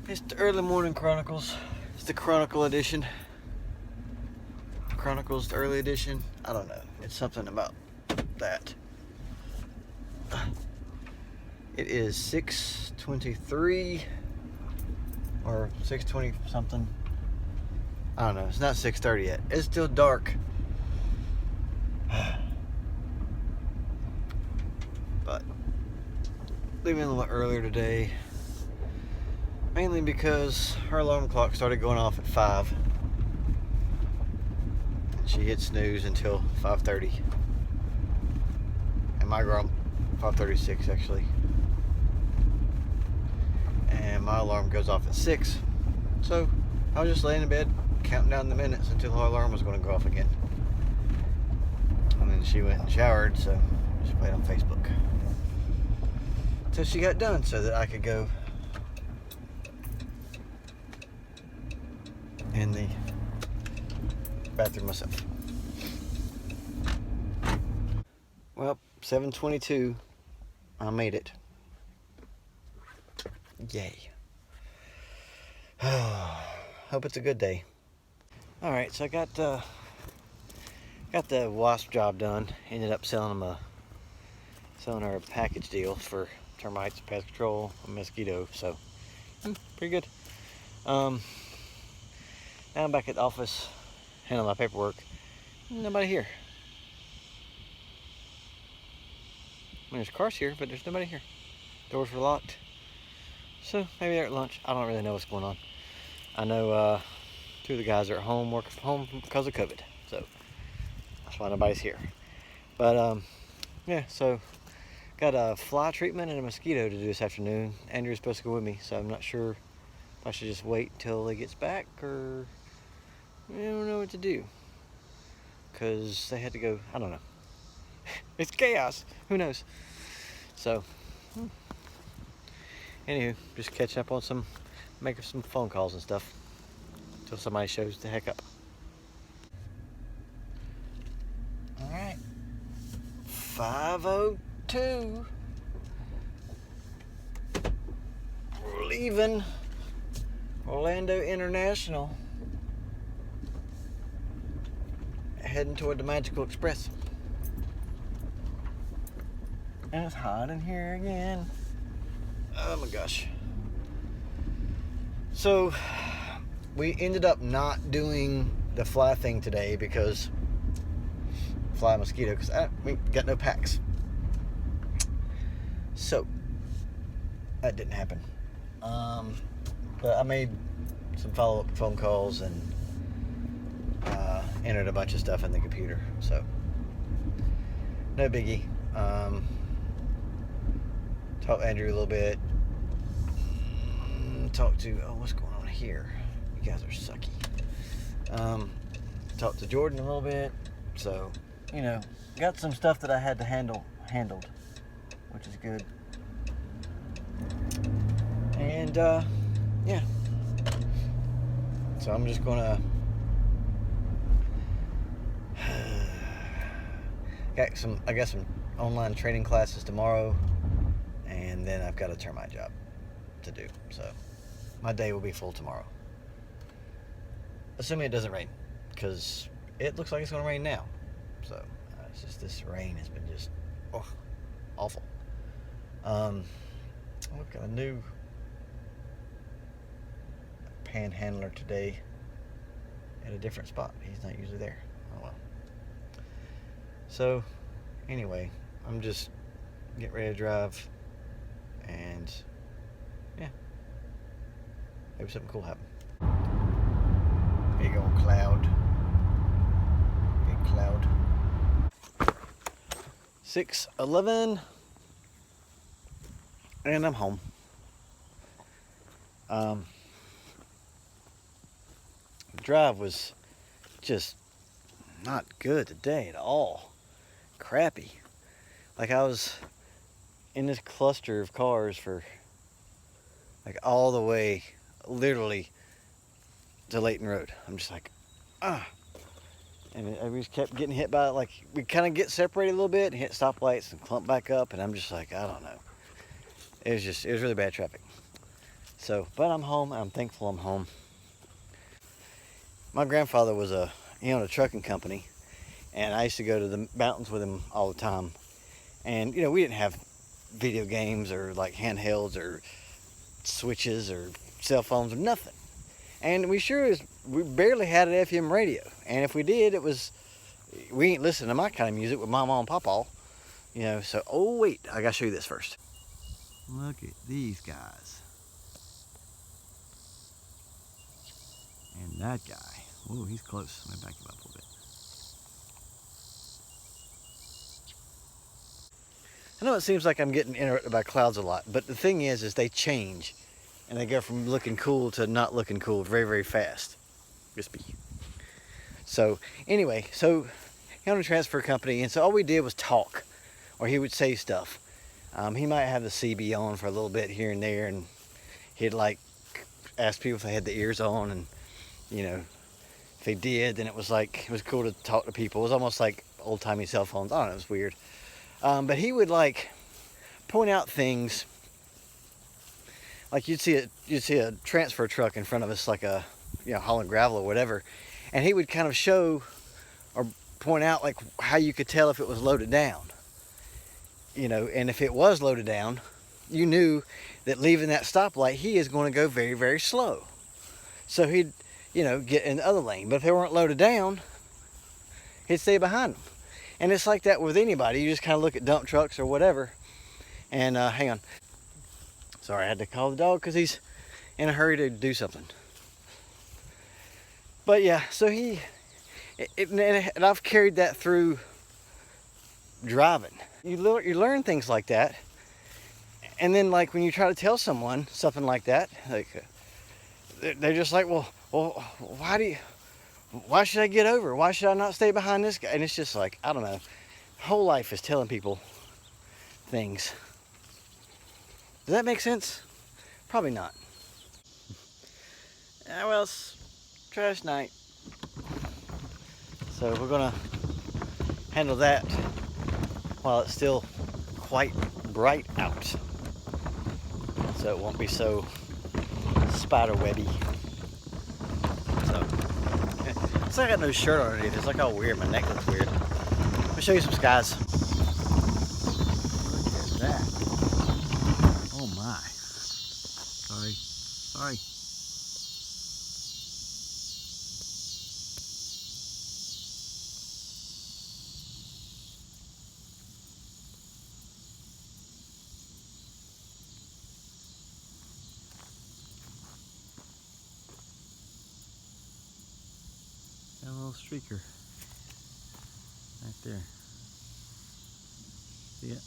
It's the early morning chronicles. It's the chronicle edition. Chronicles, the early edition. I don't know. It's something about that. It is 6:23 or 6:20 something. I don't know. It's not 6:30 yet. It's still dark. But leaving a little earlier today, mainly because her alarm clock started going off at 5. And she hit snooze until 5:30. And my girl, 5:36 actually. And my alarm goes off at 6. So I was just laying in bed, counting down the minutes until her alarm was going to go off again. And then she went and showered, so she played on Facebook. So she got done so that I could go in the bathroom myself. Well, 7:22, I made it. Yay. Hope it's a good day. All right, so I got the wasp job done. Ended up selling her a package deal for termites, pest control, and mosquito. So pretty good. Now I'm back at the office, handling my paperwork. Nobody here. I mean, there's cars here, but there's nobody here. Doors were locked. So maybe they're at lunch. I don't really know what's going on. I know 2 of the guys are at home, working from home because of COVID. So that's why nobody's here. But yeah, so got a fly treatment and a mosquito to do this afternoon. Andrew's supposed to go with me, so I'm not sure if I should just wait till he gets back or I don't know what to do. Because they had to go, I don't know. It's chaos. Who knows? So, anywho, just catching up on making some phone calls and stuff until somebody shows the heck up. All right, 5:02. We're leaving Orlando International, heading toward the Magical Express. And it's hot in here again. Oh my gosh. So we ended up not doing the fly thing today because fly mosquito, because we got no packs. So that didn't happen. But I made some follow-up phone calls and entered a bunch of stuff in the computer. So no biggie. Talked to Andrew a little bit. Talked to, what's going on here? You guys are sucky. Talked to Jordan a little bit. So, got some stuff that I had to handled, which is good. And, yeah. So I'm just gonna I got some online training classes tomorrow, and then I've got a termite job to do. So my day will be full tomorrow, assuming it doesn't rain, because it looks like it's going to rain now. So it's just, this rain has been just awful. We've got a new panhandler today at a different spot. He's not usually there. Oh well. So anyway, I'm just getting ready to drive, and yeah, maybe something cool happen. Big old cloud. Big cloud. 6:11, and I'm home. The drive was just not good today at all. Crappy. Like, I was in this cluster of cars for like all the way, literally, to Layton Road. I'm just like, and we just kept getting hit by it. Like, we kind of get separated a little bit and hit stoplights and clump back up, and I'm just like, I don't know. It was really bad traffic. So, but I'm home. I'm thankful I'm home. My grandfather he owned a trucking company, and I used to go to the mountains with him all the time. And we didn't have video games or like handhelds or switches or cell phones or nothing. And we barely had an FM radio. And if we did, we ain't listening to my kind of music with Mama and Papa. So, oh wait, I gotta show you this first. Look at these guys. And that guy. Oh, he's close. Let me back him up a little bit. I know it seems like I'm getting interrupted by clouds a lot, but the thing is they change. And they go from looking cool to not looking cool very, very fast. Crispy. So, anyway, he owned a transfer company, and so all we did was talk. Or he would say stuff. He might have the CB on for a little bit here and there, and he'd like ask people if they had the ears on, and if they did, then it was cool to talk to people. It was almost like old-timey cell phones. I don't know, it was weird. But he would like point out things, like you'd see a transfer truck in front of us, like a hauling gravel or whatever, and he would kind of show or point out like how you could tell if it was loaded down. And if it was loaded down, you knew that leaving that stoplight, he is going to go very, very slow. So he'd, get in the other lane. But if they weren't loaded down, he'd stay behind them. And it's like that with anybody. You just kind of look at dump trucks or whatever. And hang on. Sorry, I had to call the dog because he's in a hurry to do something. But yeah, so and I've carried that through driving. You learn things like that, and then like when you try to tell someone something like that, like they're just like, well, why should I get over? Why should I not stay behind this guy? And it's just like, I don't know. Whole life is telling people things. Does that make sense? Probably not. Well, it's trash night, so we're gonna handle that while it's still quite bright out, so it won't be so spider webby. So I got no shirt underneath. It's like all weird. My neck looks weird. I'll show you some skies. Look at that. Oh my. Sorry. Got a little streaker right there. See it?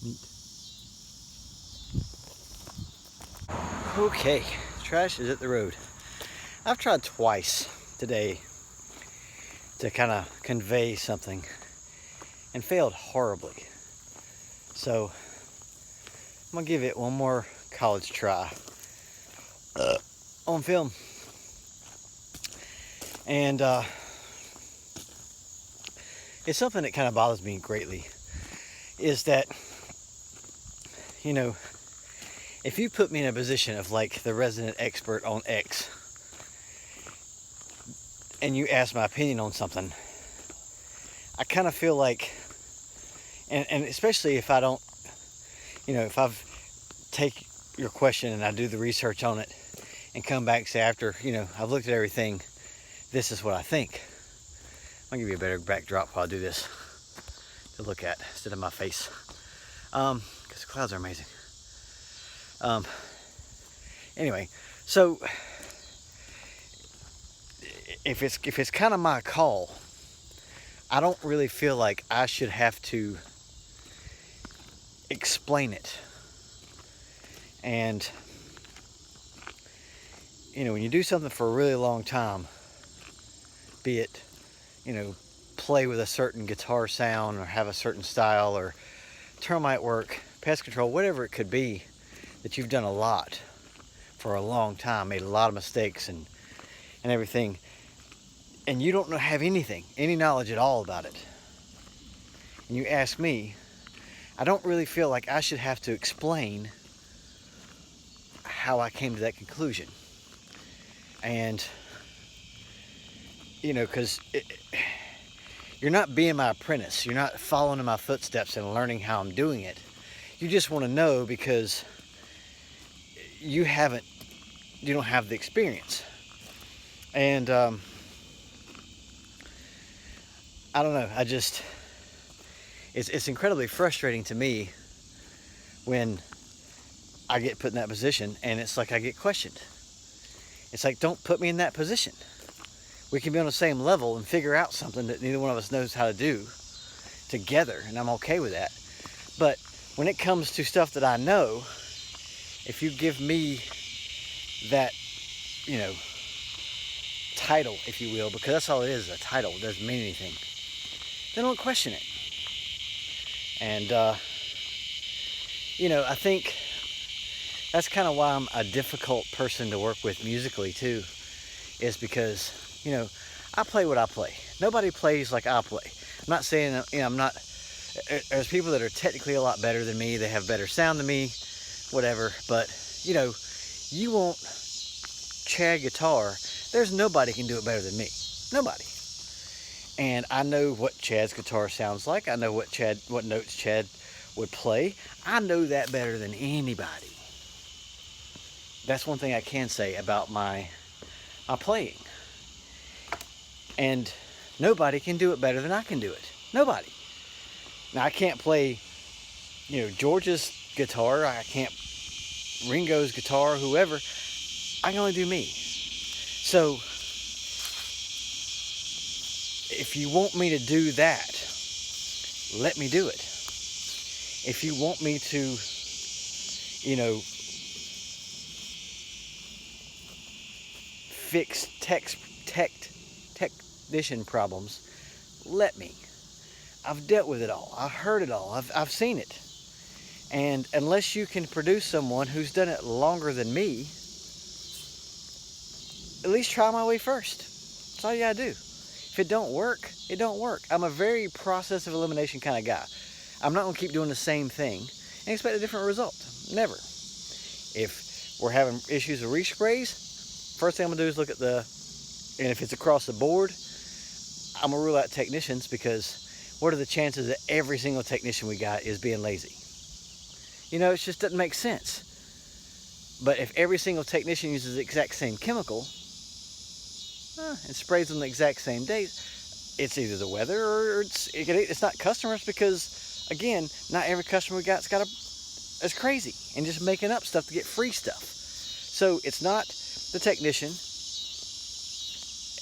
Neat. Okay, trash is at the road. I've tried twice today to kind of convey something and failed horribly. So I'm gonna give it one more college try on film. And it's something that kind of bothers me greatly, is that, if you put me in a position of like the resident expert on X, and you ask my opinion on something, I kind of feel like, and especially if I don't, if I've take your question and I do the research on it and come back and say after, I've looked at everything, this is what I think. I'll give you a better backdrop while I do this to look at instead of my face, because the clouds are amazing. Anyway, so if it's kind of my call, I don't really feel like I should have to explain it. And when you do something for a really long time, be it play with a certain guitar sound or have a certain style or termite work, pest control, whatever it could be, that you've done a lot for a long time, made a lot of mistakes and everything, and you don't have any knowledge at all about it, and you ask me, I don't really feel like I should have to explain how I came to that conclusion. And, you know, because you're not being my apprentice. You're not following in my footsteps and learning how I'm doing it. You just want to know because you don't have the experience. And I don't know, it's incredibly frustrating to me when I get put in that position and it's like I get questioned. It's like, don't put me in that position. We can be on the same level and figure out something that neither one of us knows how to do together, and I'm okay with that. But when it comes to stuff that I know, if you give me that, you know, title, if you will, because that's all it is, a title, it doesn't mean anything, then don't question it. And, you know, I think that's kind of why I'm a difficult person to work with musically too, is because, you know, I play what I play. Nobody plays like I play. I'm not saying, you know, I'm not, there's people that are technically a lot better than me, they have better sound than me, whatever, but, you know, you want Chad guitar, there's nobody can do it better than me. Nobody. And I know what Chad's guitar sounds like. I know what notes Chad would play. I know that better than anybody. That's one thing I can say about my playing. And nobody can do it better than I can do it. Nobody. Now I can't play, you know, George's guitar. I can't Ringo's guitar, whoever. I can only do me. So if you want me to do that, let me do it. If you want me to, you know, fix technician problems, let me. I've dealt with it all. I've heard it all. I've seen it. And unless you can produce someone who's done it longer than me, at least try my way first. That's all you gotta do. If it don't work, it don't work. I'm a very process of elimination kind of guy. I'm not gonna keep doing the same thing and expect a different result. Never. If we're having issues with resprays, first thing I'm gonna do is look at and if it's across the board, I'm gonna rule out technicians, because what are the chances that every single technician we got is being lazy? You know, it just doesn't make sense. But if every single technician uses the exact same chemical and sprays on the exact same days, it's either the weather or it's not customers, because again, not every customer we got's is crazy and just making up stuff to get free stuff. So it's not the technician,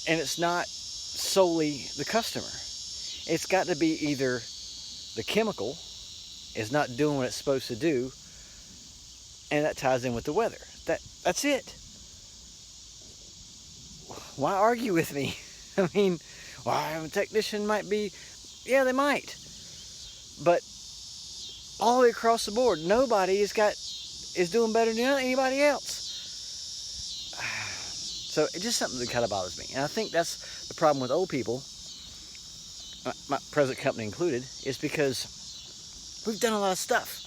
and it's not solely the customer. It's got to be either the chemical is not doing what it's supposed to do, and that ties in with the weather. That's it. Why argue with me? I mean, well, a technician might be, yeah, they might. But all the way across the board, nobody is doing better than anybody else. So it's just something that kind of bothers me. And I think that's the problem with old people, my present company included, is because we've done a lot of stuff.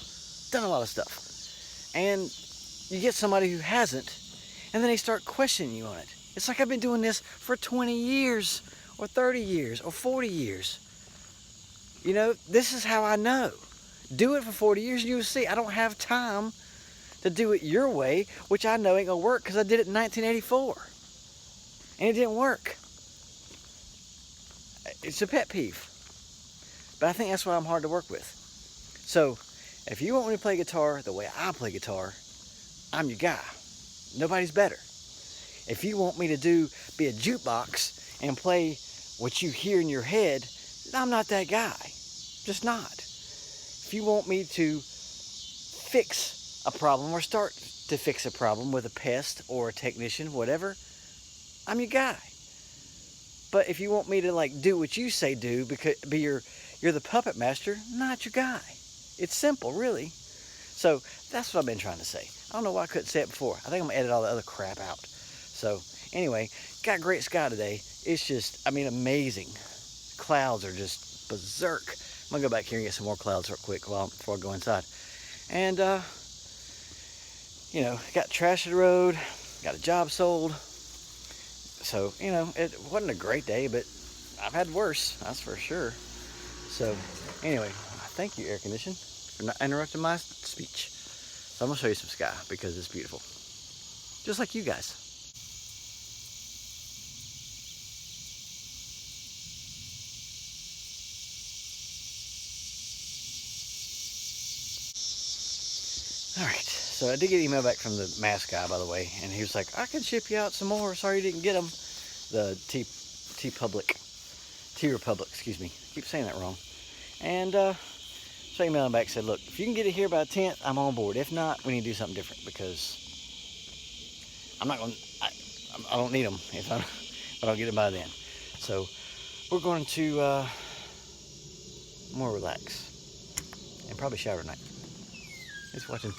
And you get somebody who hasn't, and then they start questioning you on it. It's like, I've been doing this for 20 years, or 30 years, or 40 years. You know, this is how I know. Do it for 40 years and you'll see. I don't have time to do it your way, which I know ain't gonna work because I did it in 1984. And it didn't work. It's a pet peeve. But I think that's why I'm hard to work with. So, if you want me to play guitar the way I play guitar, I'm your guy. Nobody's better. If you want me to be a jukebox and play what you hear in your head, I'm not that guy. Just not. If you want me to fix a problem or start to fix a problem with a pest or a technician, whatever, I'm your guy. But if you want me to like do what you say do, because you're the puppet master, not your guy. It's simple, really. So that's what I've been trying to say. I don't know why I couldn't say it before. I think I'm gonna edit all the other crap out. So anyway, got great sky today. It's just, I mean, amazing. Clouds are just berserk. I'm gonna go back here and get some more clouds real quick before I go inside. And you know, got trash to the road, got a job sold. So, you know, it wasn't a great day, but I've had worse, that's for sure. So, anyway, thank you, air condition, for not interrupting my speech. So I'm gonna show you some sky because it's beautiful. Just like you guys. Alright, so I did get an email back from the mask guy, by the way, and he was like, I can ship you out some more, sorry you didn't get them. The T-Republic, excuse me. I keep saying that wrong. And so I emailed him back, said, look, if you can get it here by the 10th, I'm on board. If not, we need to do something different because I'm not going to, I don't need them if I don't get them by then. So we're going to more relax and probably shower tonight. Just watching